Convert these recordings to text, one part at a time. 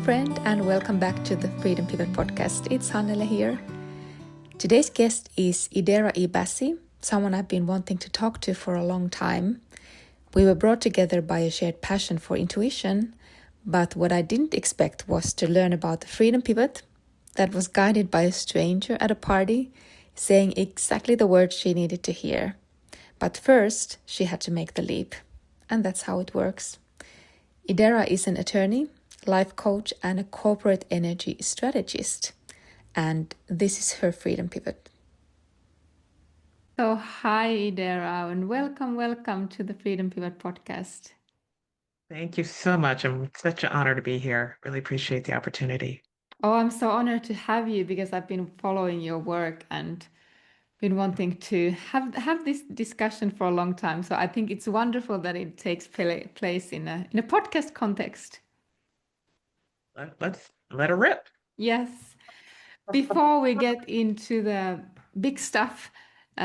friend, and welcome back to the Freedom Pivot podcast. It's Hannele here. Today's guest is Idara E. Bassey, someone I've been wanting to talk to for a long time. We were brought together by a shared passion for intuition, but what I didn't expect was to learn about the Freedom Pivot that was guided by a stranger at a party, saying exactly the words she needed to hear. But first, she had to make the leap, and that's how it works. Idara is an attorney, life coach, and a corporate energy strategist. And this is her Freedom Pivot. So, hi, Idara, and welcome to the Freedom Pivot podcast. Thank you so much. It's such an honor to be here. Really appreciate the opportunity. Oh, I'm so honored to have you because I've been following your work and been wanting to have this discussion for a long time. So I think it's wonderful that it takes place in a podcast context. Let's let her rip. Yes. Before we get into the big stuff,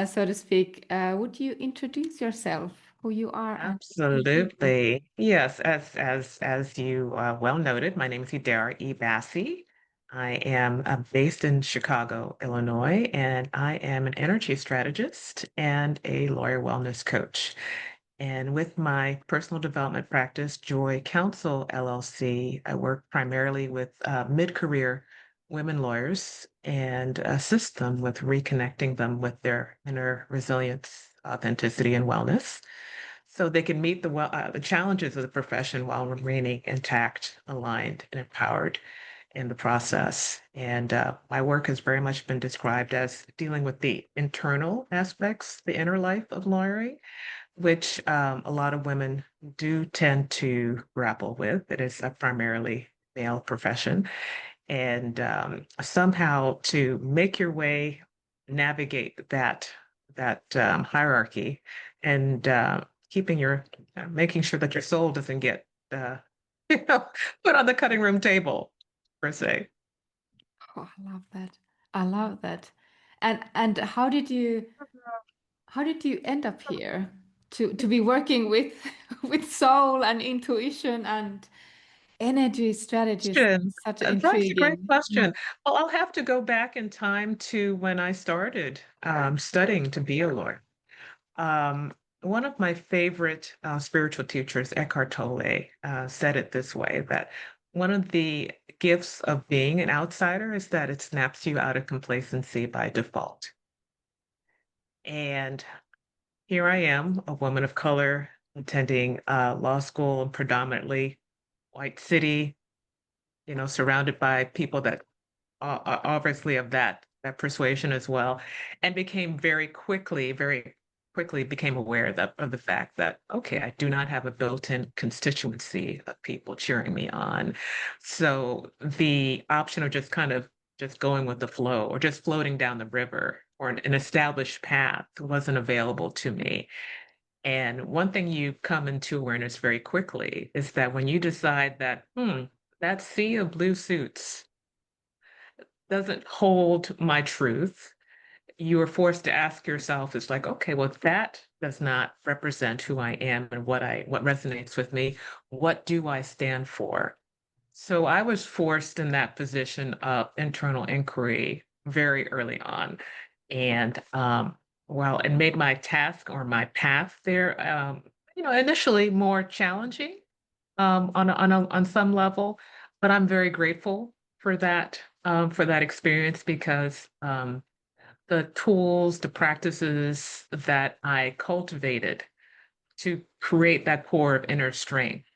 so to speak, would you introduce yourself, who you are? Absolutely. Yes, as you well noted, my name is Idara E. Bassey. I am based in Chicago, Illinois, and I am an energy strategist and a lawyer wellness coach. And with my personal development practice, Joy Counsel LLC, I work primarily with mid-career women lawyers and assist them with reconnecting them with their inner resilience, authenticity, and wellness so they can meet the challenges of the profession while remaining intact, aligned, and empowered in the process. And my work has very much been described as dealing with the internal aspects, the inner life of lawyering, which a lot of women do tend to grapple with. It is a primarily male profession. And somehow to make your way, navigate that hierarchy and making sure that your soul doesn't get you know, put on the cutting room table, per se. Oh, I love that. I love that. And how did you end up here to be working with with soul and intuition and energy strategies? Question. Such That's a great intriguing. question. Well, I'll have to go back in time to when I started studying to be a lawyer. One of my favorite spiritual teachers, Eckhart Tolle, said it this way, that one of the gifts of being an outsider is that it snaps you out of complacency by default. And here I am, a woman of color, attending law school in predominantly white city, surrounded by people that are obviously of that persuasion as well, and became very quickly became aware of the fact that, okay, I do not have a built-in constituency of people cheering me on. So the option of just going with the flow or just floating down the river or an established path wasn't available to me. And one thing you come into awareness very quickly is that when you decide that, that sea of blue suits doesn't hold my truth, you are forced to ask yourself, it's like, okay, well, that does not represent who I am and what resonates with me. What do I stand for? So I was forced in that position of internal inquiry very early on. And well, it made my task or my path there, initially more challenging on some level, but I'm very grateful for that experience because the tools, the practices that I cultivated to create that core of inner strength,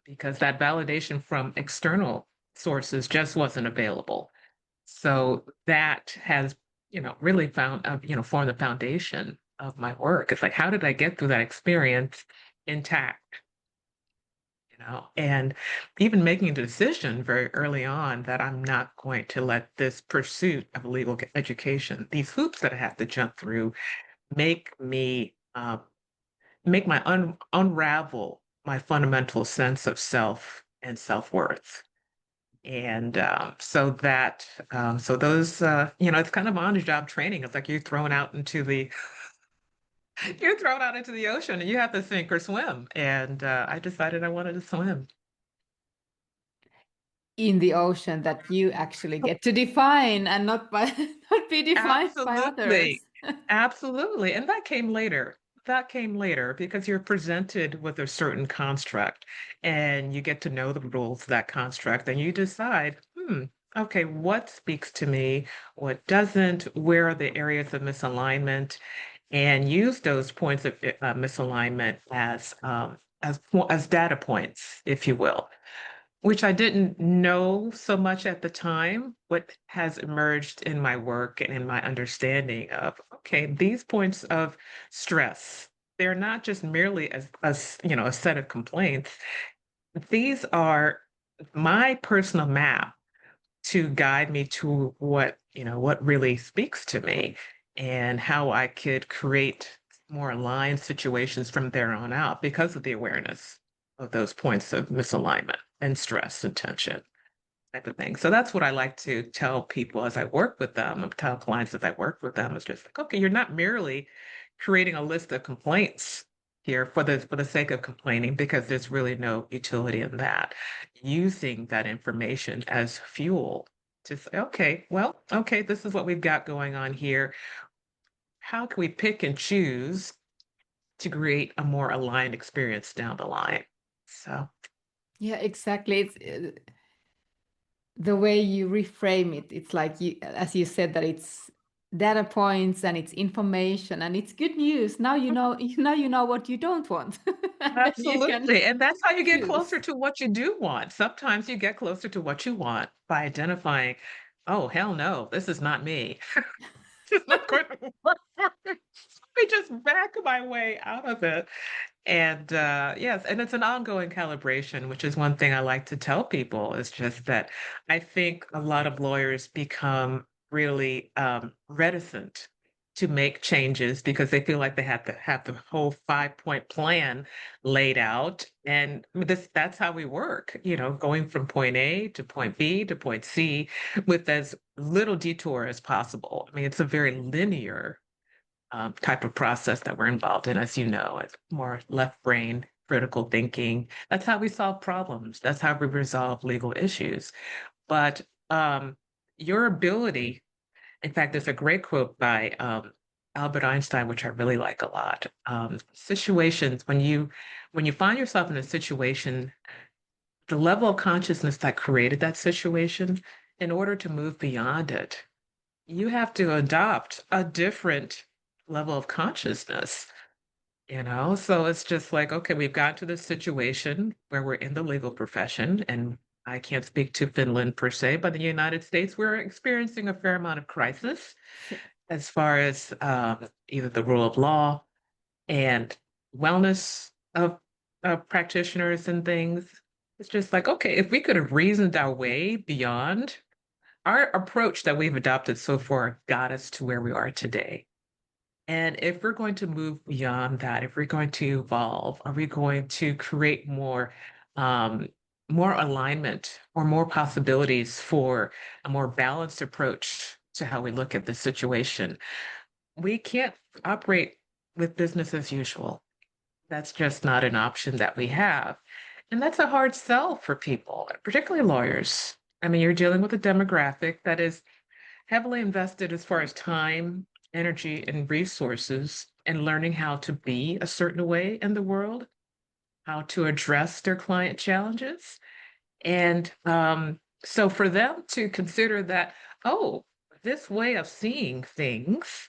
because that validation from external sources just wasn't available. So that has, really formed the foundation of my work. It's like, how did I get through that experience intact? And even making a decision very early on that I'm not going to let this pursuit of legal education, these hoops that I have to jump through, make me unravel my fundamental sense of self and self-worth. And so those, it's kind of on-the-job training. It's like you're thrown out into the ocean and you have to sink or swim. And I decided I wanted to swim. in the ocean that you actually get to define and not by not be defined by Absolutely. others. Absolutely. And that came later. That came later because you're presented with a certain construct and you get to know the rules of that construct and you decide, okay, what speaks to me, what doesn't, where are the areas of misalignment, and use those points of misalignment as data points, if you will, which I didn't know so much at the time, what has emerged in my work and in my understanding of, okay, these points of stress, they're not just merely a set of complaints. These are my personal map to guide me to what really speaks to me and how I could create more aligned situations from there on out because of the awareness of those points of misalignment and stress and tension type of thing. So that's what I like to tell people as I work with them, tell clients as I work with them, is just like, okay, you're not merely creating a list of complaints here for the sake of complaining, because there's really no utility in that. Using that information as fuel to say, okay, well, okay, this is what we've got going on here. How can we pick and choose to create a more aligned experience down the line? So Yeah, exactly. It's the way you reframe it. It's like you, as you said, that it's data points and it's information and it's good news. Now you know. Now you know what you don't want, and then you can absolutely. And that's how you get closer choose. to what you do want. Sometimes you get closer to what you want by identifying, oh, hell no, this is not me. It's not going to work for me. Let me just back my way out of it. And yes, and it's an ongoing calibration, which is one thing I like to tell people, is just that I think a lot of lawyers become really reticent to make changes because they feel like they have to have the whole 5-point plan laid out. And that's how we work, going from point A to point B to point C with as little detour as possible. I mean, it's a very linear type of process that we're involved in, as you know. It's more left brain, critical thinking. That's how we solve problems. That's how we resolve legal issues. But your ability, in fact, there's a great quote by Albert Einstein, which I really like a lot. Situations, when you find yourself in a situation, the level of consciousness that created that situation, in order to move beyond it, you have to adopt a different level of consciousness. So it's just like, okay, we've got to this situation where we're in the legal profession, and I can't speak to Finland per se, but in the United States, we're experiencing a fair amount of crisis Yeah. as far as either the rule of law and wellness of practitioners and things. It's just like, okay, if we could have reasoned our way beyond, our approach that we've adopted so far got us to where we are today. And if we're going to move beyond that, if we're going to evolve, are we going to create um, more alignment or more possibilities for a more balanced approach to how we look at the situation? We can't operate with business as usual. That's just not an option that we have. And that's a hard sell for people, particularly lawyers. I mean, you're dealing with a demographic that is heavily invested as far as time, energy, and resources in learning how to be a certain way in the world, how to address their client challenges. And so for them to consider that, oh, this way of seeing things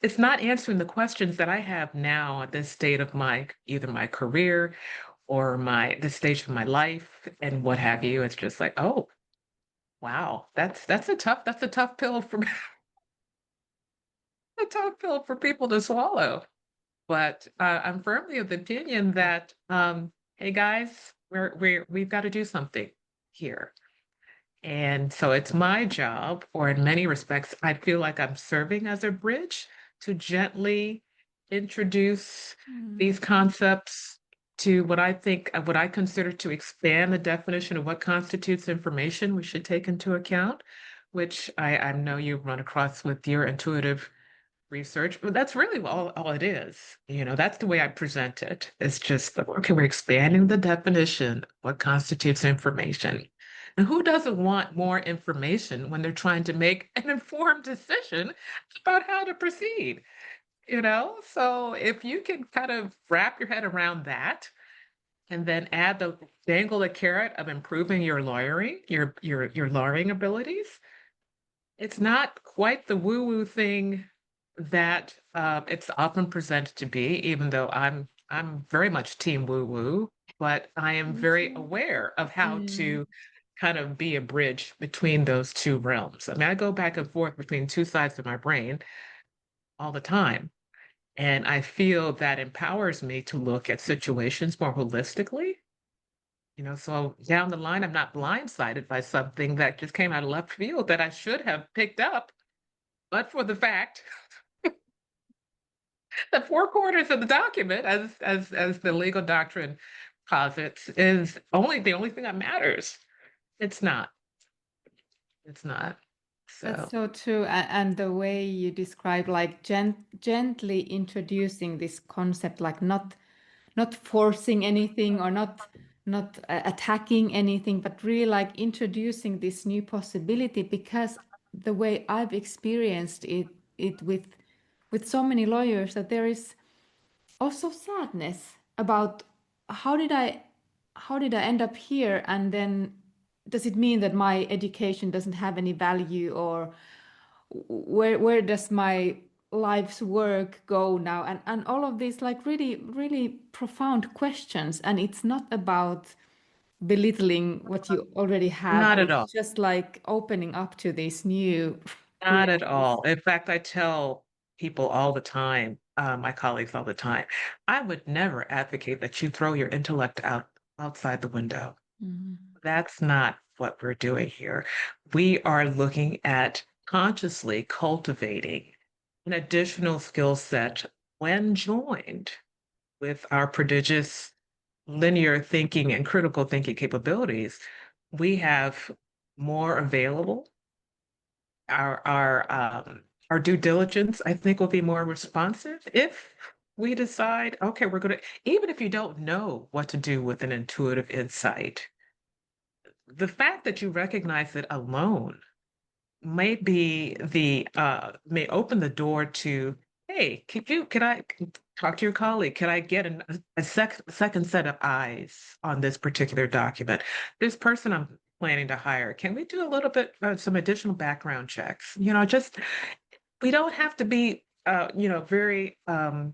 it's not answering the questions that I have now at this state of my either my career or this stage of my life and what have you. It's just like, oh, wow, that's a tough pill for a tough pill for people to swallow. But I'm firmly of the opinion that, hey guys, we've got to do something here. And so it's my job, or in many respects, I feel like I'm serving as a bridge to gently introduce Mm. these concepts to what I consider to expand the definition of what constitutes information we should take into account, which I know you run across with your intuitive research, but that's really all it is. That's the way I present it. It's just, okay, we're expanding the definition of what constitutes information. And who doesn't want more information when they're trying to make an informed decision about how to proceed? So if you can kind of wrap your head around that and then dangle the carrot of improving your lawyering, your lawyering abilities, it's not quite the woo-woo thing that it's often presented to be, even though I'm very much team woo-woo, but I am Me very too. aware of how Mm. to kind of be a bridge between those two realms. I mean, I go back and forth between two sides of my brain all the time. And I feel that empowers me to look at situations more holistically. So down the line, I'm not blindsided by something that just came out of left field that I should have picked up, but for the fact the four corners of the document, as the legal doctrine posits, is the only thing that matters. It's not. It's not. That's So so true. And the way you describe, like gently introducing this concept, like not forcing anything or not attacking anything, but really like introducing this new possibility. Because the way I've experienced it with so many lawyers, that there is also sadness about how did I how did I end up here, and then does it mean that my education doesn't have any value, or where does my life's work go now, and all of these like really profound questions. And it's not about belittling what you already have, not but at it's all. just like opening up to these new Not at realities. all. In fact, I tell people all the time, my colleagues all the time, I would never advocate that you throw your intellect outside the window. Mhm. That's not what we're doing here. We are looking at consciously cultivating an additional skill set when joined with our prodigious linear thinking and critical thinking capabilities. We have more available. Our due diligence, I think, will be more responsive if we decide, okay, we're going to, even if you don't know what to do with an intuitive insight, the fact that you recognize it alone may open the door to, hey, can I talk to your colleague? Can I get second set of eyes on this particular document? This person I'm planning to hire, can we do a little bit, some additional background checks? Just we don't have to be, very, I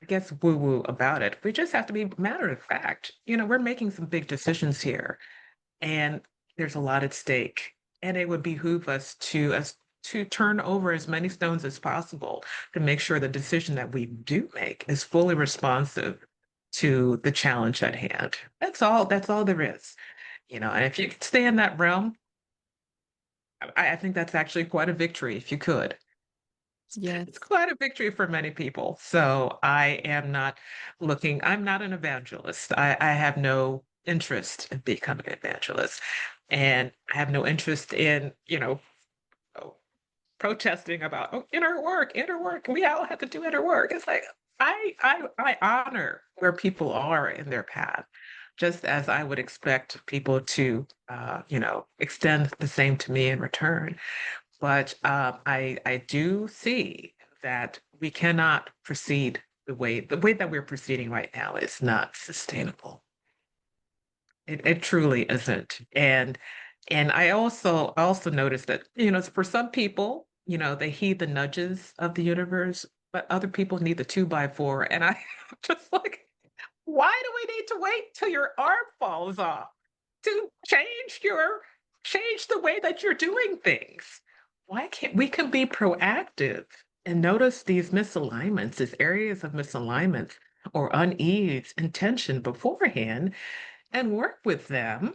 guess, woo-woo about it. We just have to be matter of fact. We're making some big decisions here, and there's a lot at stake. And it would behoove us to turn over as many stones as possible to make sure the decision that we do make is fully responsive to the challenge at hand. That's all there is. And if you could stay in that realm, I think that's actually quite a victory if you could. It's Yes. quite a victory for many people. So I'm not an evangelist. I have no interest in becoming an evangelist. And I have no interest in, oh, protesting about, oh, inner work. We all have to do inner work. It's like I honor where people are in their path, just as I would expect people to extend the same to me in return. But I do see that we cannot proceed the way that we're proceeding right now is not sustainable. It truly isn't. And I also noticed that, for some people, they heed the nudges of the universe, but other people need the two by four. And I just like, why do we need to wait till your arm falls off to change the way that you're doing things? Why can't we can be proactive and notice these misalignments, these areas of misalignment or unease and tension beforehand and work with them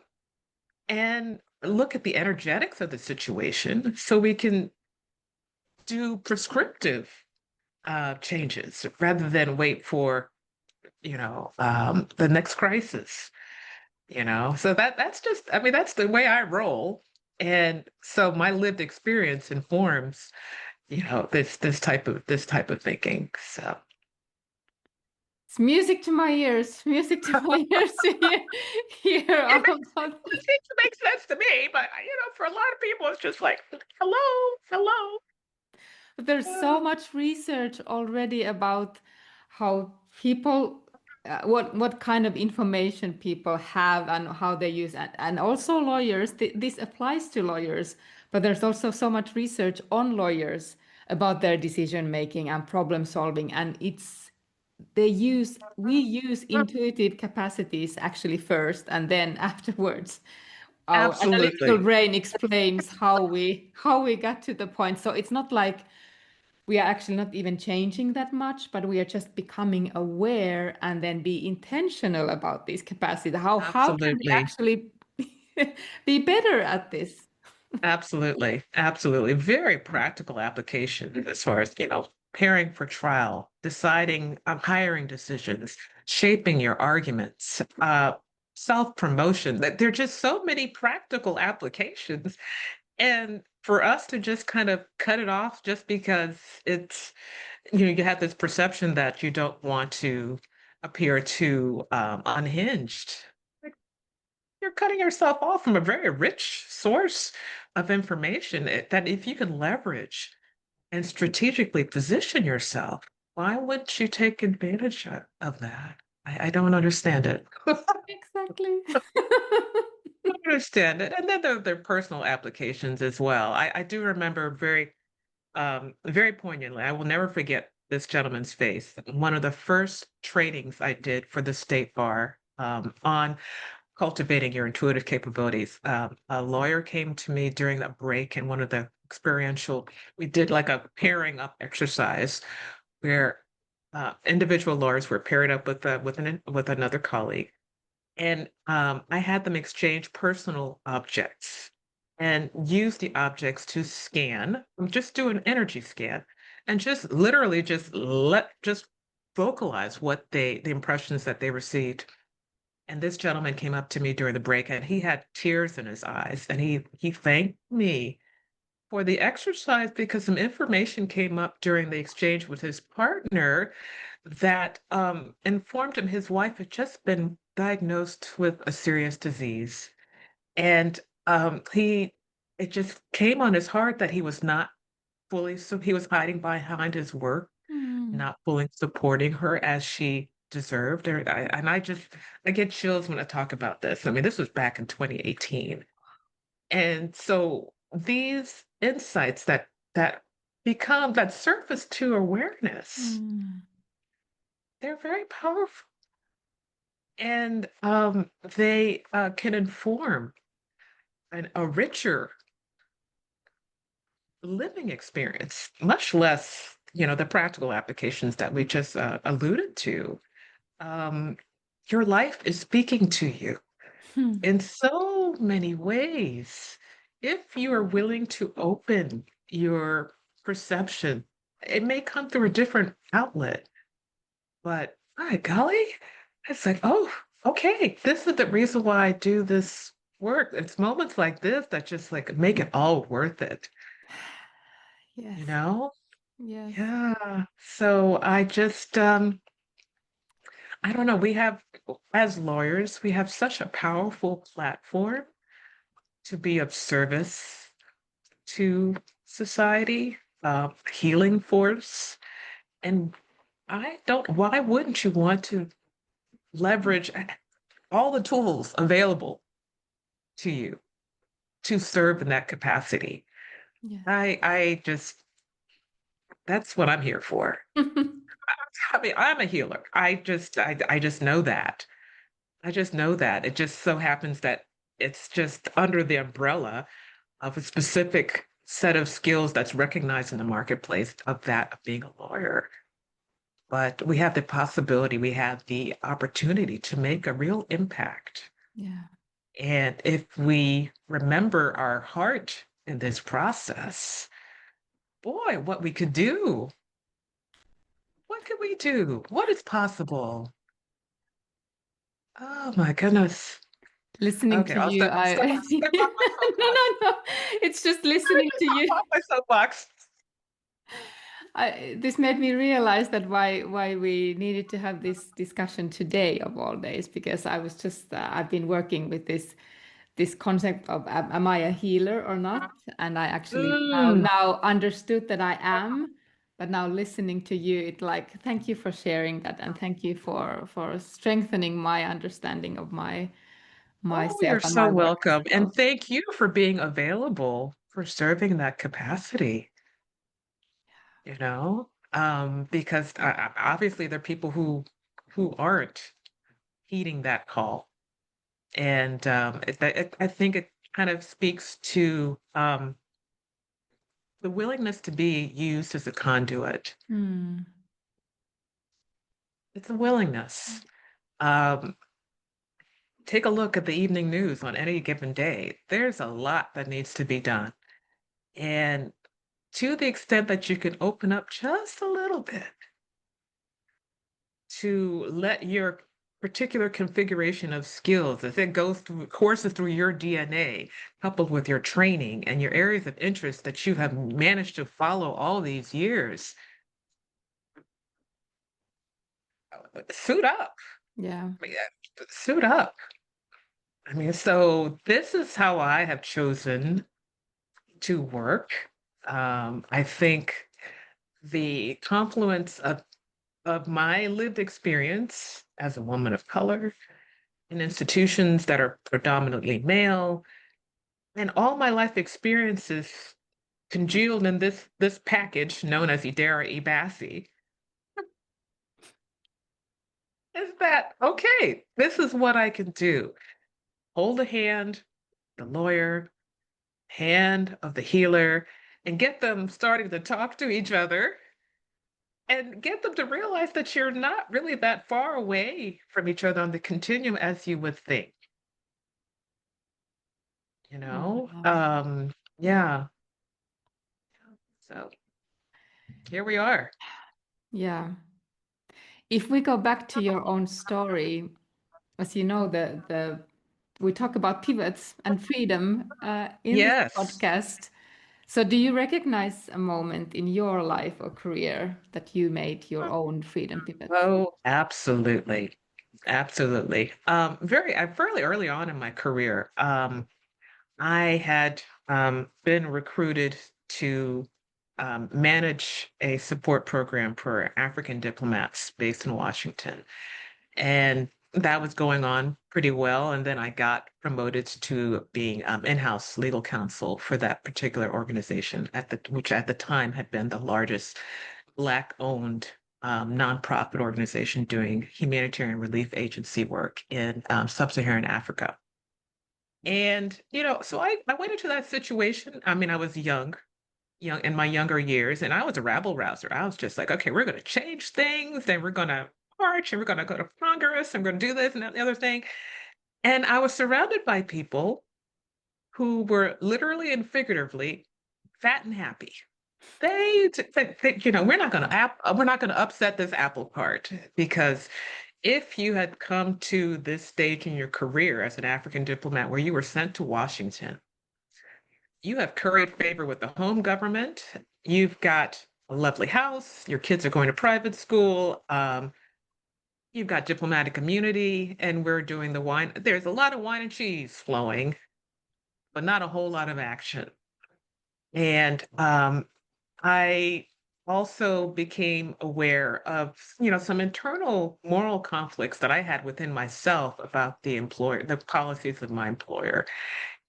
and look at the energetics of the situation so we can do prescriptive changes rather than wait for the next crisis. So that's just, I mean, that's the way I roll. And so my lived experience informs this type of thinking. So It's music to my ears, music to my ears to hear it all about it this. seems to make sense to me, but for a lot of people, it's just like, hello, hello. But there's so much research already about how people, what kind of information people have and how they use it. And also lawyers, this applies to lawyers, but there's also so much research on lawyers about their decision making and problem solving. And we use intuitive capacities actually first, and then afterwards our analytical Absolutely, brain explains how we got to the point. So it's not like we are actually not even changing that much, but we are just becoming aware and then be intentional about this capacity. How can we absolutely. actually be better at this? Absolutely. Absolutely. Very practical application as far as, preparing for trial, deciding hiring decisions, shaping your arguments, self-promotion. That there are just so many practical applications. And for us to just kind of cut it off just because it's, you have this perception that you don't want to appear too unhinged. You're cutting yourself off from a very rich source of information that if you can leverage and strategically position yourself, why wouldn't you take advantage of that? I don't understand it. I Exactly. don't understand it. And then there are personal applications as well. I do remember very poignantly, I will never forget this gentleman's face. One of the first trainings I did for the state bar on cultivating your intuitive capabilities. A lawyer came to me during a break in one of the we did like a pairing up exercise where individual lawyers were paired up with another colleague. And I had them exchange personal objects and use the objects to scan, just do an energy scan, and just literally just vocalize the impressions that they received. And this gentleman came up to me during the break and he had tears in his eyes and he thanked me for the exercise because some information came up during the exchange with his partner that informed him his wife had just been diagnosed with a serious disease. And he it just came on his heart that he was not fully so he was hiding behind his work, Hmm. not fully supporting her as she deserved. I get chills when I talk about this. I mean, this was back in 2018. And so these insights that surface to awareness, Hmm. they're very powerful. And they can inform a richer living experience, much less, the practical applications that we just alluded to. Um, your life is speaking to you Hmm. in so many ways. If you are willing to open your perception, it may come through a different outlet, but by golly, it's like, oh, okay, this is the reason why I do this work. It's moments like this that just like make it all worth it, you Yes. know? Yes. Yeah. So I don't know, as lawyers, we have such a powerful platform to be of service to society, healing force. And why wouldn't you want to leverage all the tools available to you to serve in that capacity? Yes. I just, that's what I'm here for. I mean, I'm a healer. I just know that. I just know that. It just so happens that it's just under the umbrella of a specific set of skills that's recognized in the marketplace of that of being a lawyer. But we have the possibility, we have the opportunity to make a real impact. Yeah. And if we remember our heart in this process, boy, what we could do. What could we do? What is possible? Oh my goodness. Listening Okay, to I'll you, step I step no, off my no, soapbox. no. It's just Let me listening just to hop you. off my soapbox. This made me realize that why we needed to have this discussion today of all days, because I was just I've been working with this concept of am I a healer or not, and I actually Mm. now understood that I am. But now listening to you, it like thank you for sharing that, and thank you for strengthening my understanding of Oh, myself you're and so my work as welcome. well. And thank you for being available for serving that capacity, you know? Because obviously there are people who aren't heeding that call. And I think it kind of speaks to the willingness to be used as a conduit. Hmm. It's a willingness. Um, Take a look at the evening news on any given day. There's a lot that needs to be done. And to the extent that you can open up just a little bit to let your particular configuration of skills, as it goes through courses through your DNA, coupled with your training and your areas of interest that you have managed to follow all these years, suit up. Yeah. I mean, suit up. I mean, so this is how I have chosen to work. I think the confluence of my lived experience as a woman of color in institutions that are predominantly male, and all my life experiences congealed in this package known as Idara E. Bassey, is that okay? This is what I can do. Hold a hand, the lawyer, hand of the healer, and get them starting to talk to each other and get them to realize that you're not really that far away from each other on the continuum as you would think, you Oh, know? yeah. Yeah. So here we are. Yeah. If we go back to your own story, as you know, the we talk about pivots and freedom in this Yes. podcast. So, do you recognize a moment in your life or career that you made your own freedom pivot? Oh, absolutely. Absolutely. Fairly early on in my career, I had been recruited to manage a support program for African diplomats based in Washington. And that was going on pretty well. And then I got promoted to being in-house legal counsel for that particular organization, which at the time had been the largest Black-owned nonprofit organization doing humanitarian relief agency work in sub-Saharan Africa. And, so I went into that situation. I mean, I was young in my younger years, and I was a rabble rouser. I was just like, okay, we're going to change things, and we're going to march, and we're going to go to Congress, and we're going to do this and that, and the other thing. And I was surrounded by people who were literally and figuratively fat and happy. We're not going to upset this apple cart, because if you had come to this stage in your career as an African diplomat where you were sent to Washington, you have curried favor with the home government. You've got a lovely house. Your kids are going to private school. You've got diplomatic immunity, and we're doing the wine. There's a lot of wine and cheese flowing, but not a whole lot of action. And I also became aware of, some internal moral conflicts that I had within myself about the policies of my employer,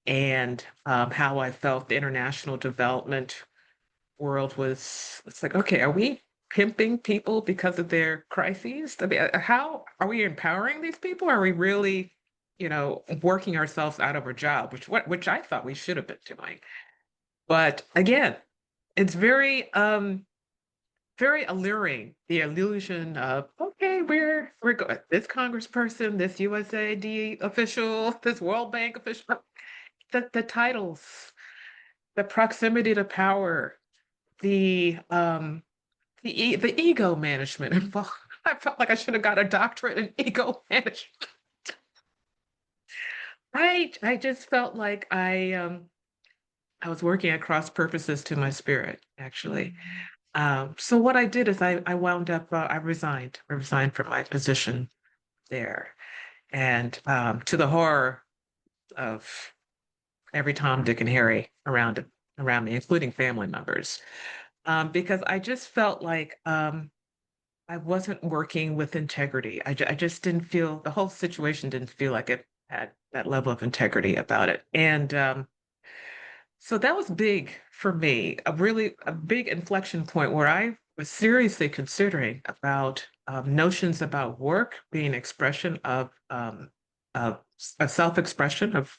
and how I felt the international development world was. It's like, okay, are we pimping people because of their crises? I mean, how are we empowering these people? Are we really, working ourselves out of a job, which I thought we should have been doing? But again, it's very alluring, the illusion of, okay, we're good. This congressperson, this USAID official, this World Bank official, the titles, the proximity to power, the ego management involved. I felt like I should have got a doctorate in ego management. I just felt like I was working at cross purposes to my spirit, actually. So what I did is I wound up, I resigned. I resigned from my position there. And to the horror of every Tom, Dick, and Harry around me, including family members, because I just felt like I wasn't working with integrity. I just didn't feel the whole situation didn't feel like it had that level of integrity about it. And so that was big for me, a big inflection point where I was seriously considering about notions about work being expression of a self-expression of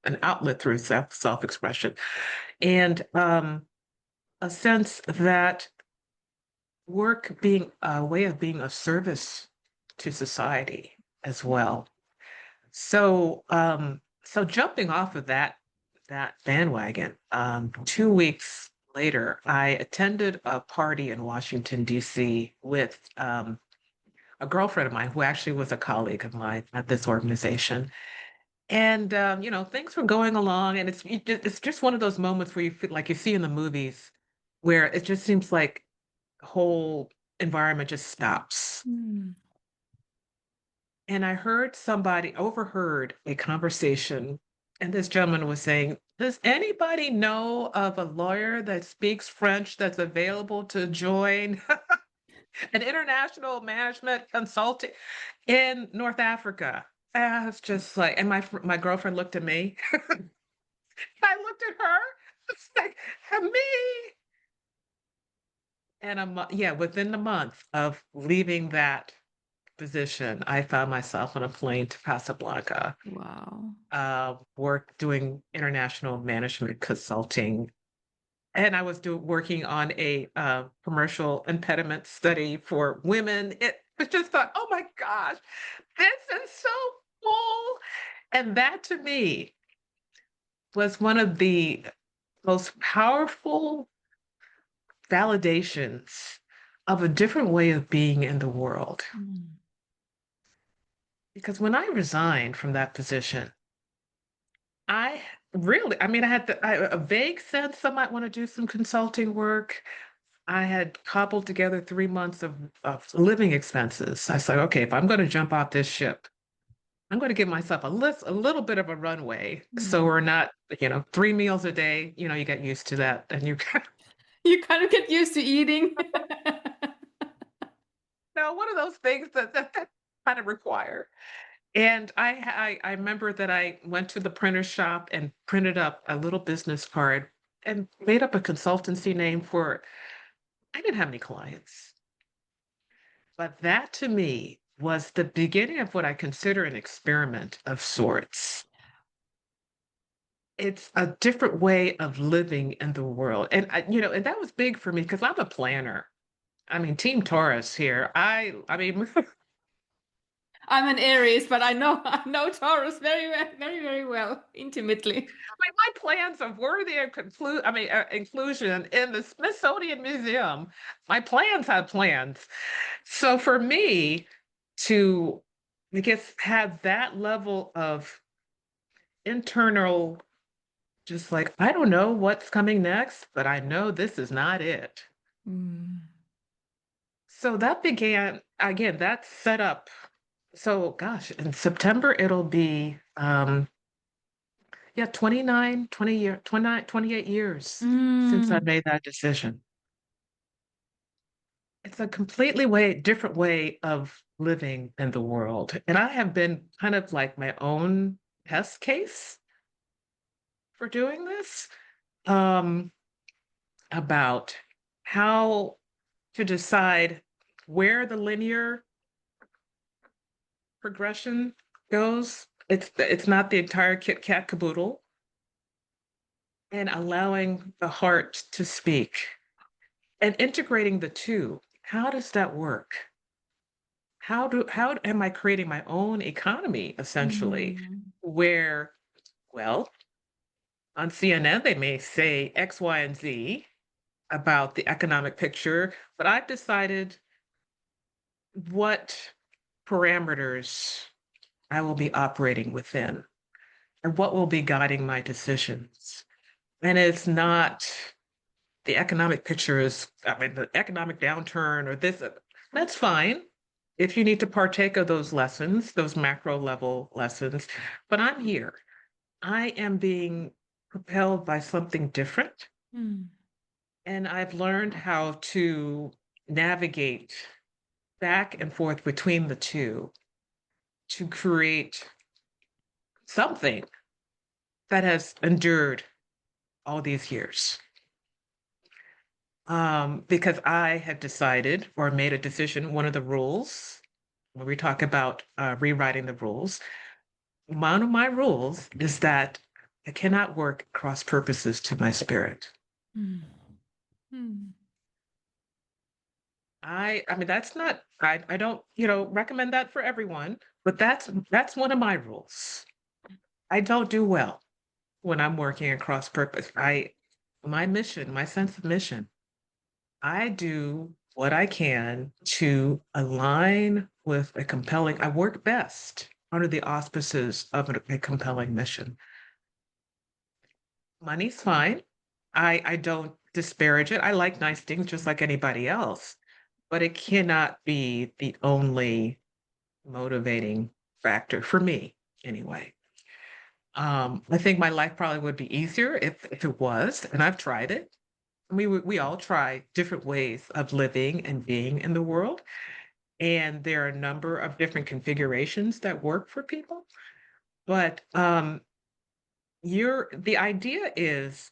an outlet through self-expression, and a sense that work being a way of being of service to society as well. So jumping off of that bandwagon, 2 weeks later, I attended a party in Washington, D.C. with a girlfriend of mine who actually was a colleague of mine at this organization. And things were going along, and it's just one of those moments where you feel like you see in the movies where it just seems like the whole environment just stops. Mm. And I overheard a conversation, and this gentleman was saying, does anybody know of a lawyer that speaks French that's available to join an international management consulting in North Africa? And I was just like, and my girlfriend looked at me. I looked at her. It's like, me. And within the month of leaving that position, I found myself on a plane to Casablanca, Wow. work doing international management consulting. And I was working on a commercial impediment study for women. It was just thought, oh my gosh, this is so cool. And that to me was one of the most powerful validations of a different way of being in the world. Mm. Because when I resigned from that position, I mean, I had a vague sense I might want to do some consulting work. I had cobbled together 3 months of living expenses. I said, okay, if I'm going to jump off this ship, I'm going to give myself a little bit of a runway. So Mm. we're not, 3 meals a day, you get used to that. And you You kind of get used to eating. know, one of those things that kind of require. And I remember that I went to the printer shop and printed up a little business card and made up a consultancy name for it. I didn't have any clients, but that to me was the beginning of what I consider an experiment of sorts. It's a different way of living in the world. And and that was big for me because I'm a planner. I mean, Team Taurus here. I mean, I'm an Aries, but I know Taurus very well, very, very well, intimately. my plans of worthy of inclusion in the Smithsonian Museum. My plans have plans. So for me to, I guess, have that level of internal, just like, I don't know what's coming next, but I know this is not it. Mm. So that began, again, that set up. So gosh, in September it'll be yeah, 29, 20 year, 29, 28 years since I Mm. made that decision. It's a different way of living in the world. And I have been kind of like my own test case for doing this, um, about how to decide where the linear progression goes. It's not the entire Kit Kat caboodle, and allowing the heart to speak and integrating the two. How does that work? How am I creating my own economy essentially, Mm. where, well, on CNN they may say X, Y, and Z about the economic picture, but I've decided what parameters I will be operating within and what will be guiding my decisions. And it's not the economic picture is, I mean, the economic downturn or this, that's fine if you need to partake of those lessons, those macro level lessons. But I'm here. I am being propelled by something different. Mm. And I've learned how to navigate back and forth between the two to create something that has endured all these years. Because I had decided or made a decision, one of the rules, when we talk about rewriting the rules, one of my rules is that I cannot work cross purposes to my spirit. Mm. Mm. I mean that's not I don't, recommend that for everyone, but that's one of my rules. I don't do well when I'm working across purpose. My mission, my sense of mission, I do what I can to align with I work best under the auspices of a compelling mission. Money's fine. I don't disparage it. I like nice things just like anybody else, but it cannot be the only motivating factor for me anyway. I think my life probably would be easier if it was, and I've tried it. We all try different ways of living and being in the world, and there are a number of different configurations that work for people. But the idea is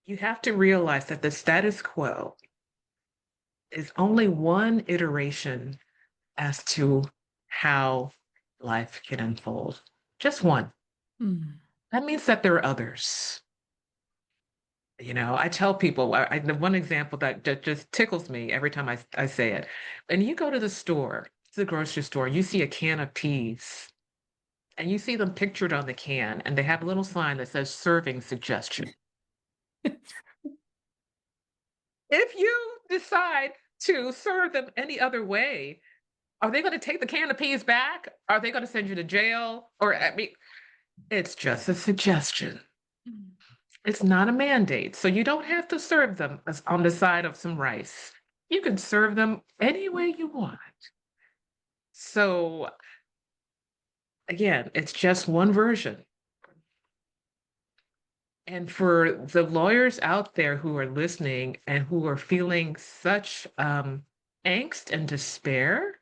you have to realize that the status quo is only one iteration as to how life can unfold. Just one. Mm. That means that there are others. I tell people, the one example that just tickles me every time I say it. And you go to the store, to the grocery store, you see a can of peas, and you see them pictured on the can, and they have a little sign that says serving suggestion. If you decide to serve them any other way, are they going to take the can of peas back? Are they going to send you to jail? Or, I mean, it's just a suggestion. Mm. It's not a mandate. So you don't have to serve them on the side of some rice. You can serve them any way you want. So again, it's just one version. And for the lawyers out there who are listening and who are feeling such angst and despair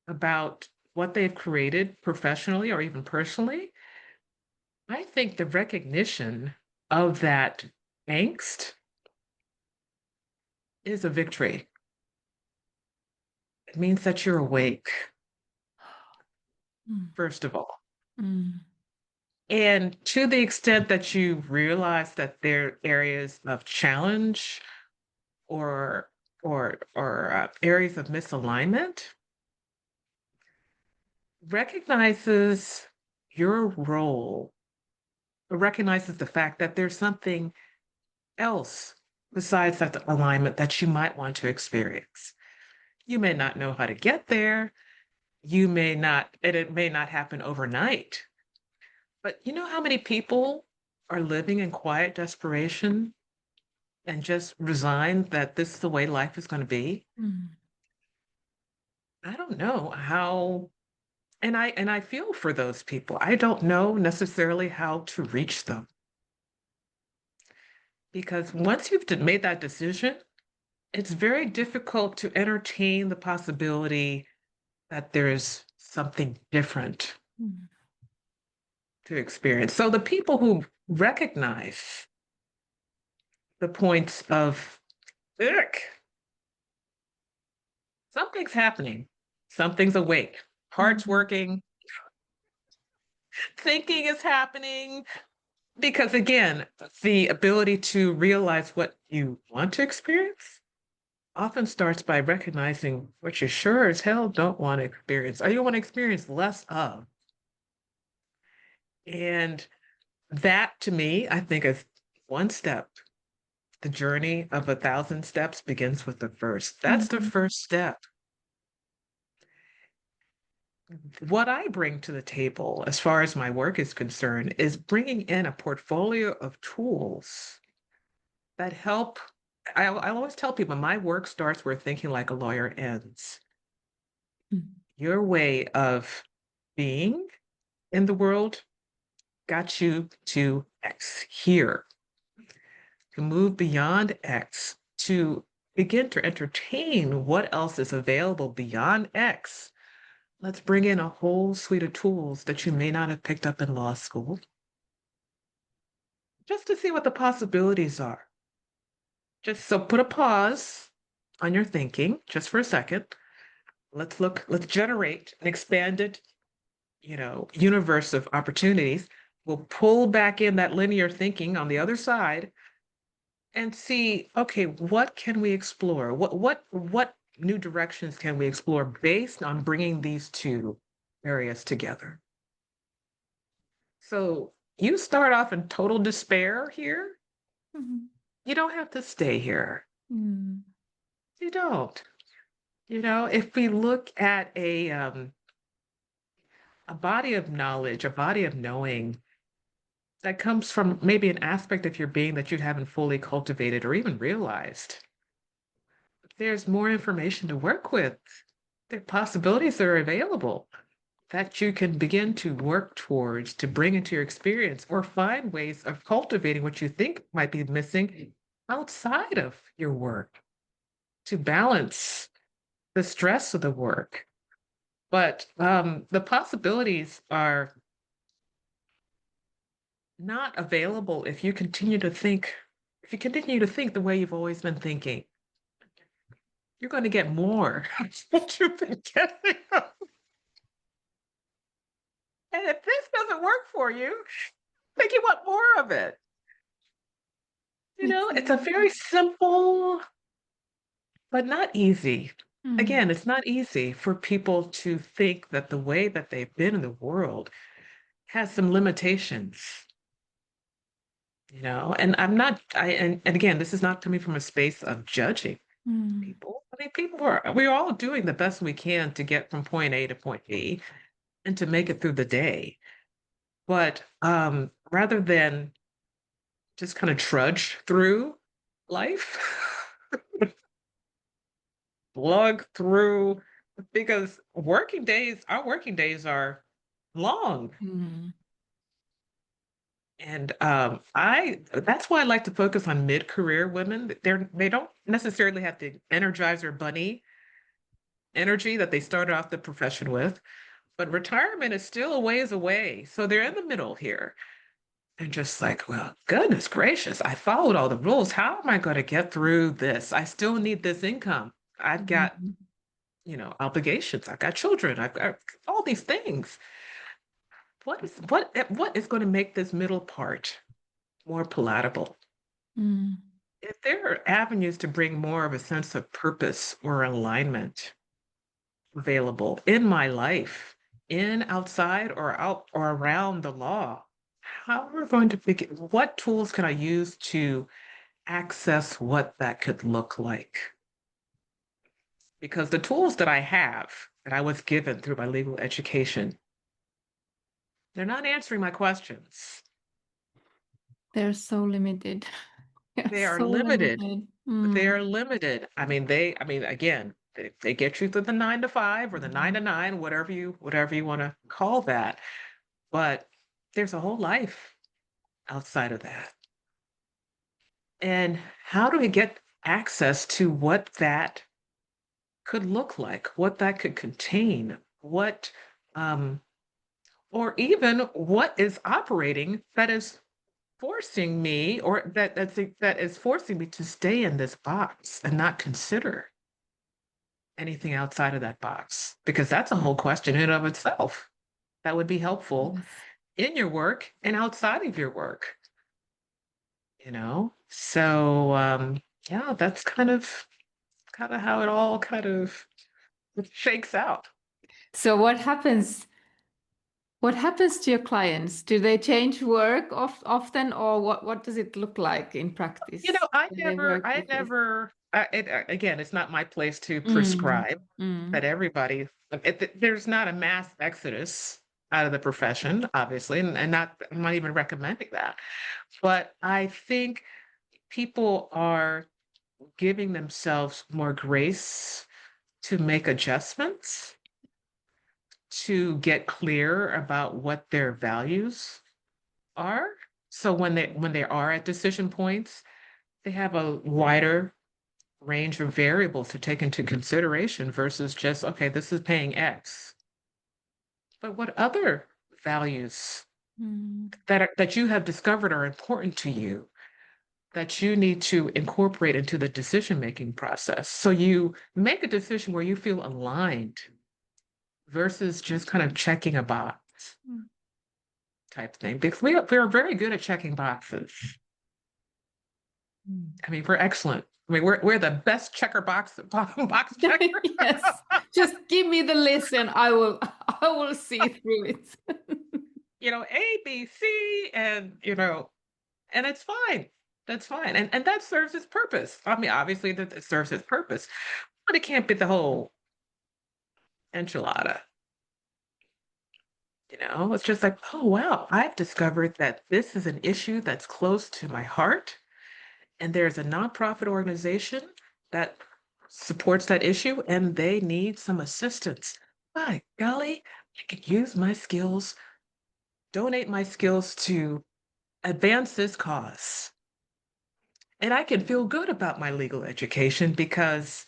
about what they've created professionally or even personally, I think the recognition of that angst is a victory. It means that you're awake, Mm. first of all. Mm. And to the extent that you realize that there are areas of challenge or areas of misalignment, recognizes your role, recognizes the fact that there's something else besides that alignment that you might want to experience. You may not know how to get there. You may not, and it may not happen overnight. But you know how many people are living in quiet desperation and just resigned that this is the way life is going to be? Mm. I don't know how, and I feel for those people. I don't know necessarily how to reach them because once you've made that decision, it's very difficult to entertain the possibility that there's something different Mm. to experience. So the people who recognize the points of, ick, something's happening, something's awake, heart's Mm. working, thinking is happening. Because again, the ability to realize what you want to experience often starts by recognizing what you sure as hell don't want to experience, or you want to experience less of. And that to me, I think is one step. The journey of 1,000 steps begins with the first. That's the Mm. first step. What I bring to the table, as far as my work is concerned, is bringing in a portfolio of tools that help. I always tell people my work starts where thinking like a lawyer ends. Mm. Your way of being in the world got you to X here, to move beyond X, to begin to entertain what else is available beyond X. Let's bring in a whole suite of tools that you may not have picked up in law school, just to see what the possibilities are. Just so put a pause on your thinking just for a second. Let's generate an expanded, universe of opportunities. We'll pull back in that linear thinking on the other side and see, okay, what can we explore? What new directions can we explore based on bringing these two areas together? So you start off in total despair here. Mhm. You don't have to stay here. Mm. You don't. If we look at a body of knowledge, a body of knowing that comes from maybe an aspect of your being that you haven't fully cultivated or even realized, there's more information to work with. There are possibilities that are available that you can begin to work towards to bring into your experience or find ways of cultivating what you think might be missing outside of your work to balance the stress of the work. But the possibilities are not available if you continue to think the way you've always been thinking. You're going to get more of what you've been getting. And if this doesn't work for you, think you want more of it. It's a Exactly. very simple, but not easy. Mm. Again, it's not easy for people to think that the way that they've been in the world has some limitations, and and again, this is not coming from a space of judging Mm. people. I mean, we're all doing the best we can to get from point A to point B and to make it through the day. But rather than just kind of trudge through life, slug through, because our working days are long. Mm. And I that's why I like to focus on mid-career women. They don't necessarily have the energizer bunny energy that they started off the profession with, but retirement is still a ways away. So they're in the middle here. And just like, well, goodness gracious, I followed all the rules. How am I going to get through this? I still need this income. I've got, Mm. obligations. I've got children. I've got all these things. What is going to make this middle part more palatable? Mm. If there are avenues to bring more of a sense of purpose or alignment available in my life, in, outside, or out or around the law, how are we going to figure what tools can I use to access what that could look like? Because the tools that I have, that I was given through my legal education, they're not answering my questions. They're so limited. They're They are so limited. limited. They Mm. are limited. I mean, again, they get you through the 9 to 5 or the 9 to 9, whatever you want to call that. But there's a whole life outside of that. And how do we get access to what that could look like, what that could contain, um, or even what is operating that is forcing me, or that is forcing me to stay in this box and not consider anything outside of that box, because that's a whole question in and of itself that would be helpful Yes. in your work and outside of your work. So yeah, that's kind of how it all kind of shakes out. So what happens to your clients? Do they change work often, or what does it look like in practice I when they never, work I with this? never, again, it's not my place to Mm. prescribe Mm. that everybody, there's not a mass exodus out of the profession, obviously, and I'm not even recommending that. But I think people are giving themselves more grace to make adjustments, to get clear about what their values are. So when they are at decision points, they have a wider range of variables to take into consideration versus just, okay, this is paying X. But what other values that you have discovered are important to you that you need to incorporate into the decision-making process? So you make a decision where you feel aligned versus just kind of checking a box type thing. Because we're very good at checking boxes. I mean, we're excellent. I mean, we're the best box checker. Yes, just give me the list and I will see through it. A, B, C, and and it's fine. That's fine. And that serves its purpose. I mean, obviously that it serves its purpose, but it can't be the whole enchilada. It's just like, oh wow, I've discovered that this is an issue that's close to my heart. And there's a nonprofit organization that supports that issue and they need some assistance. By golly, I could use my skills, donate my skills to advance this cause. And I can feel good about my legal education because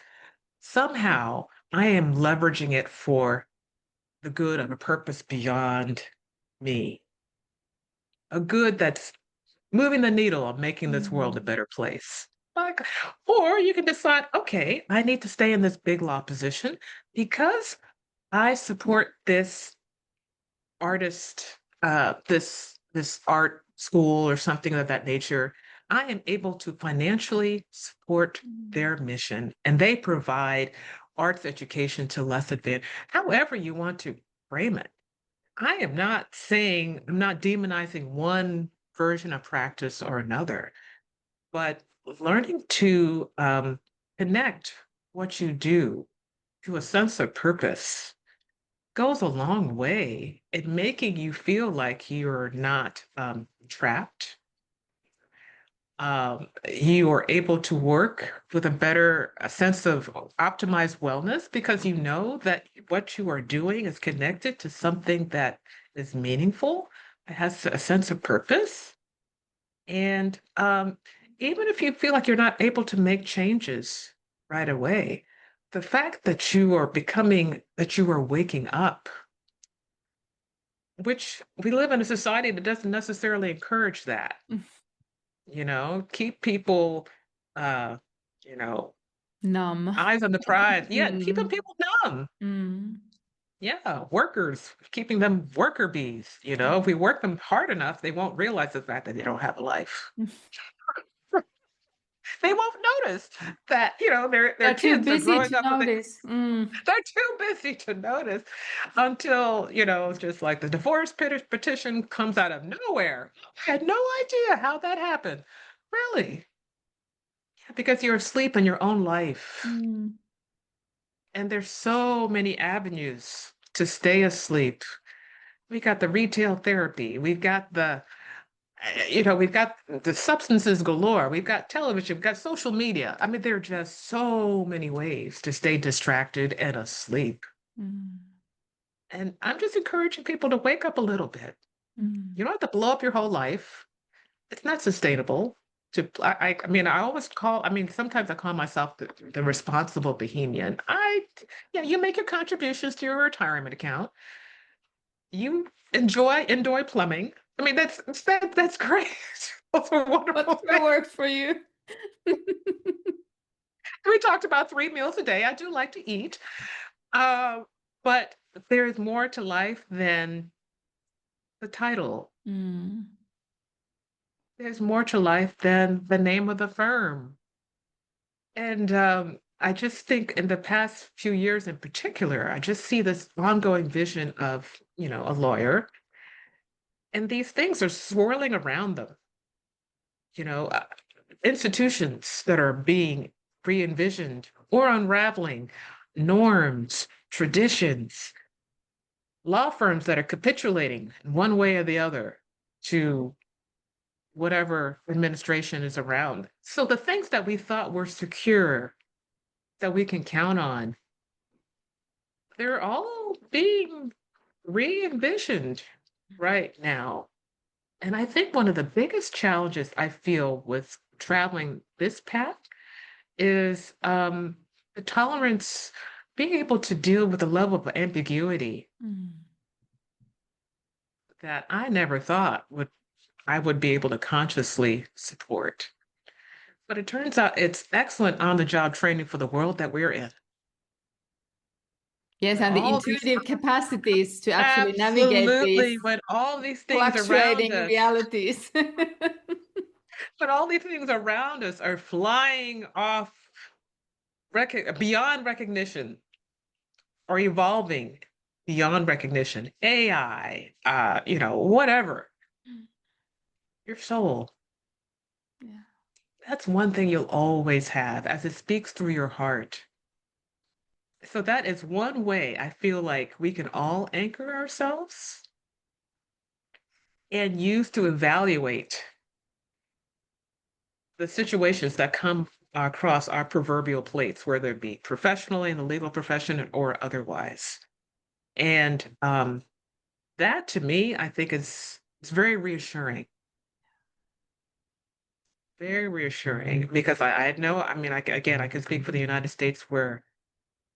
somehow I am leveraging it for the good of a purpose beyond me, a good that's moving the needle on making this world a better place. Like, or you can decide, okay, I need to stay in this big law position because I support this artist, this art school or something of that nature. I am able to financially support their mission, and they provide arts education to less advanced, however you want to frame it. I am not saying, I'm not demonizing one version of practice or another, but learning to connect what you do to a sense of purpose goes a long way in making you feel like you're not trapped. You are able to work with a sense of optimized wellness because you know that what you are doing is connected to something that is meaningful, it has a sense of purpose. And even if you feel like you're not able to make changes right away, the fact that that you are waking up, which we live in a society that doesn't necessarily encourage that, keep people, uh, you know, Numb. eyes on the prize. Yeah, keeping Mm. people numb. Mm. Yeah, workers, keeping them worker bees. If we work them hard enough, they won't realize the fact that they don't have a life. They won't notice that, their They're too kids are busy growing to up and notice. they're too busy to notice until, it's just like the divorce petition comes out of nowhere. I had no idea how that happened. Really? Yeah, because you're asleep in your own life. Mm. And there's so many avenues to stay asleep. We got the retail therapy. We've got the substances galore. We've got television, we've got social media. I mean, there are just so many ways to stay distracted and asleep. Mm. And I'm just encouraging people to wake up a little bit. Mm. You don't have to blow up your whole life. It's not sustainable. I mean, sometimes I call myself the responsible bohemian. You make your contributions to your retirement account. You enjoy indoor plumbing. I mean, that's great. Those are wonderful Whatever things. works for you. We talked about 3 meals a day. I do like to eat. But there is more to life than the title. Mm. There's more to life than the name of the firm. And I just think in the past few years in particular, I just see this ongoing vision of, a lawyer, and these things are swirling around them. You know, uh, Institutions that are being re-envisioned or unraveling, norms, traditions, law firms that are capitulating in one way or the other to whatever administration is around. So the things that we thought were secure, that we can count on, they're all being re-envisioned right now. And I think one of the biggest challenges I feel with traveling this path is the tolerance, being able to deal with the level of ambiguity that I never thought I would be able to consciously support. But it turns out it's excellent on-the-job training for the world that we're in. Yes, When and the all these intuitive capacities to actually navigate absolutely these when all these things around fluctuating us, realities. but all these things around us are flying off beyond recognition or evolving beyond recognition. AI, whatever. Your soul. Yeah. That's one thing you'll always have as it speaks through your heart. So that is one way I feel like we can all anchor ourselves and use to evaluate the situations that come across our proverbial plates, whether it be professionally in the legal profession or otherwise. And that to me, I think is very reassuring. Very reassuring because I know, I mean, again, I can speak for the United States where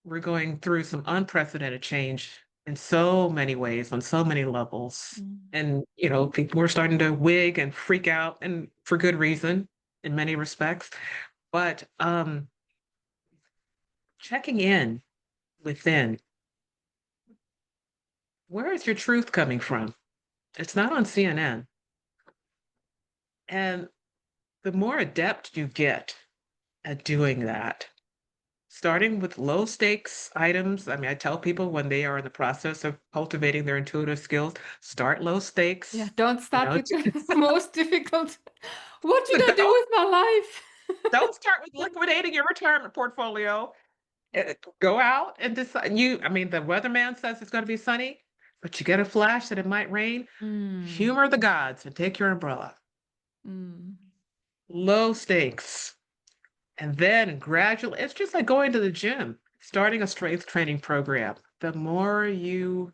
we're going through some unprecedented change in so many ways, on so many levels. And, people are starting to wig and freak out, and for good reason in many respects. But checking in within, where is your truth coming from? It's not on CNN. And the more adept you get at doing that, starting with low stakes items. I mean, I tell people when they are in the process of cultivating their intuitive skills, start low stakes. Yeah, don't start with to- the most difficult. What should I do don't, with my life? don't start with liquidating your retirement portfolio. Go out and decide. I mean, the weatherman says it's going to be sunny, but you get a flash that it might rain. Humor the gods and take your umbrella. Low stakes. And then gradually, it's just like going to the gym, starting a strength training program. The more you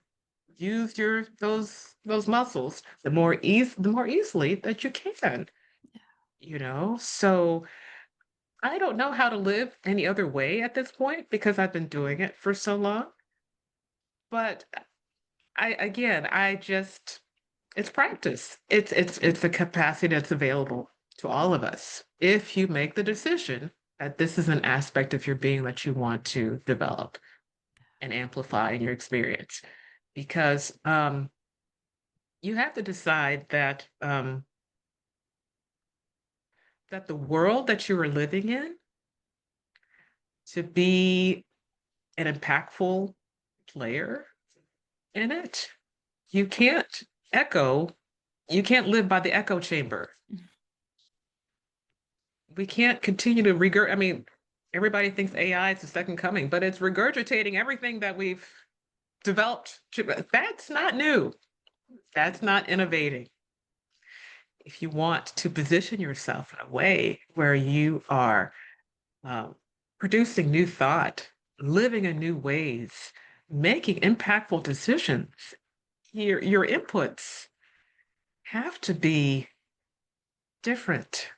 use those muscles, the more easily that you can. So I don't know how to live any other way at this point because I've been doing it for so long. But I just it's practice. It's a capacity that's available to all of us if you make the decision that this is an aspect of your being that you want to develop and amplify in your experience. Because you have to decide that that the world that you are living in, to be an impactful player in it, you can't you can't live by the echo chamber. We can't continue to I mean, everybody thinks AI is the second coming, but it's regurgitating everything that we've developed. That's not new. That's not innovating. If you want to position yourself in a way where you are producing new thought, living in new ways, making impactful decisions, your inputs have to be different.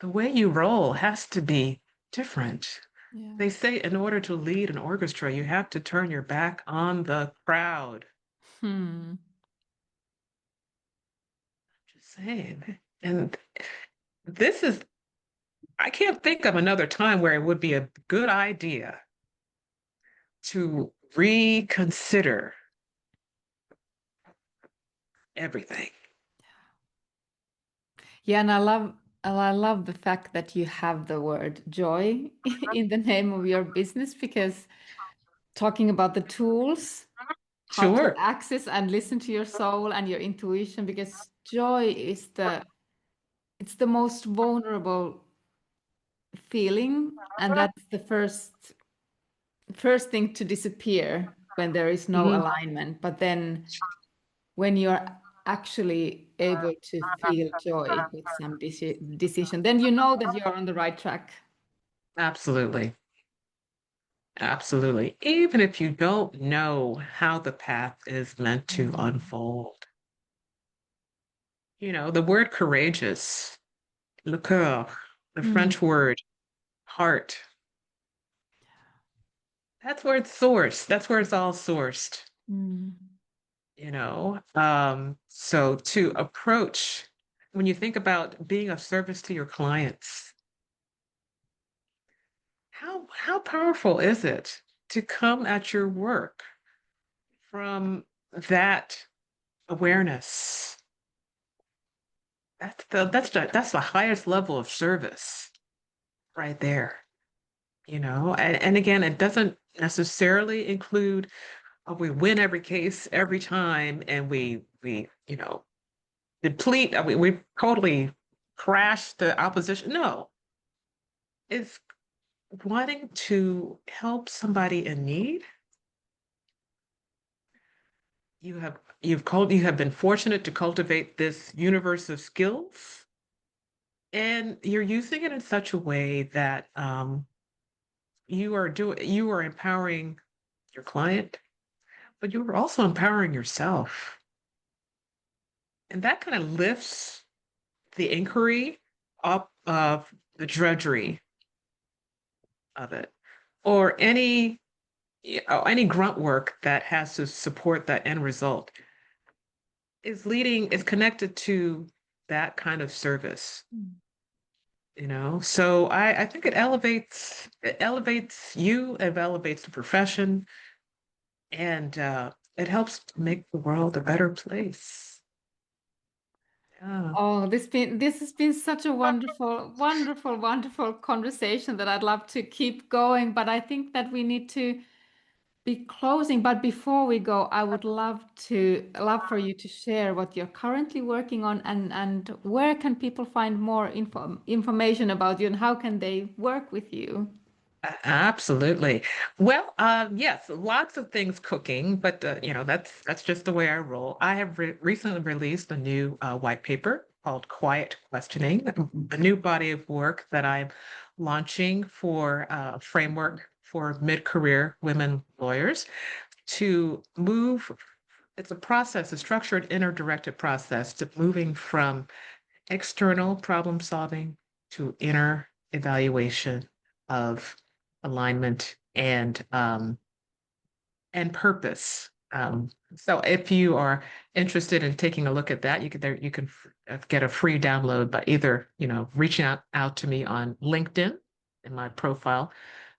The way you roll has to be different. Yeah. They say in order to lead an orchestra, you have to turn your back on the crowd. Just saying. And I can't think of another time where it would be a good idea to reconsider everything. Yeah, and I love the fact that you have the word joy in the name of your business, because talking about the tools, how to Sure. access and listen to your soul and your intuition, because joy is it's the most vulnerable feeling, and that's the first thing to disappear when there is no Mhm. alignment. But then when you're actually able to feel joy with some decision, then you know that you're on the right track. Absolutely. Absolutely. Even if you don't know how the path is meant to unfold. The word courageous, le cœur, the French word heart, that's where it's sourced. That's where it's all sourced. So to approach, when you think about being of service to your clients, how powerful is it to come at your work from that awareness? That's the highest level of service right there. And again, it doesn't necessarily include we win every case every time and we deplete, we totally crash the opposition. No, it's wanting to help somebody in need. You have been fortunate to cultivate this universe of skills, and you're using it in such a way that you are empowering your client, but you are also empowering yourself. And that kind of lifts the inquiry up of the drudgery of it, or any grunt work that has to support that end result is connected to that kind of service. So I think it elevates you, it elevates the profession, and it helps make the world a better place. Yeah. Oh, this has been such a wonderful, wonderful, wonderful conversation that I'd love to keep going, but I think that we need to be closing. But before we go, I would love for you to share what you're currently working on, and where can people find more information about you, and how can they work with you? Absolutely. Well, yes, lots of things cooking, but that's just the way I roll. I have recently released a new white paper called Quiet Questioning, a new body of work that I'm launching for a framework for mid-career women lawyers to move. It's a structured, inner-directed process to moving from external problem solving to inner evaluation of alignment and purpose. So if you are interested in taking a look at that, you can get a free download by either reaching out to me on LinkedIn in my profile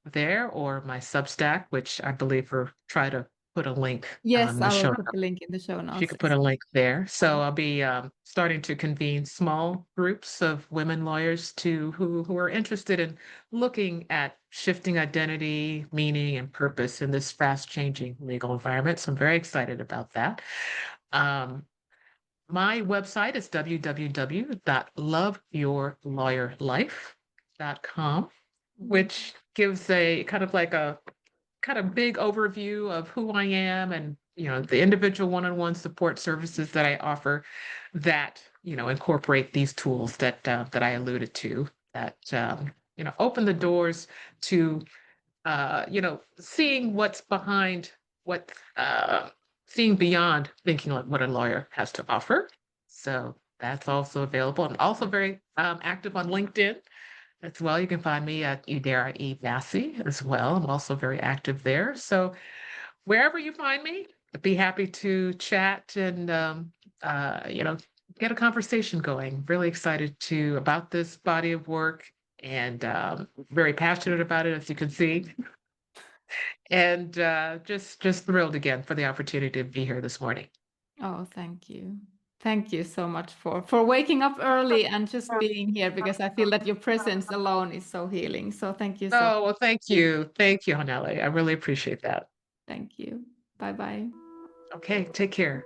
there, or my Substack, which I believe we'll try to put a link Yes, in the I will show put the link in the show if you notes. could put a link there. So I'll be starting to convene small groups of women lawyers who are interested in looking at shifting identity, meaning, and purpose in this fast-changing legal environment. So I'm very excited about that. My website is www.loveyourlawyerlife.com, which gives a kind of like a kind of big overview of who I am and the individual one-on-one support services that I offer that incorporate these tools that I alluded to that open the doors to seeing what's behind what seeing beyond thinking like what a lawyer has to offer. So that's also available. I'm also very active on LinkedIn as well. You can find me at Idara E. Bassey as well. I'm also very active there. So wherever you find me, I'd be happy to chat and get a conversation going. Really excited about this body of work, and very passionate about it, as you can see. And just thrilled again for the opportunity to be here this morning. Oh, thank you. Thank you so much for waking up early and just being here, because I feel that your presence alone is so healing. So thank you so much. Oh, well, thank you. Thank you, Hanele. I really appreciate that. Thank you. Bye-bye. Okay, take care.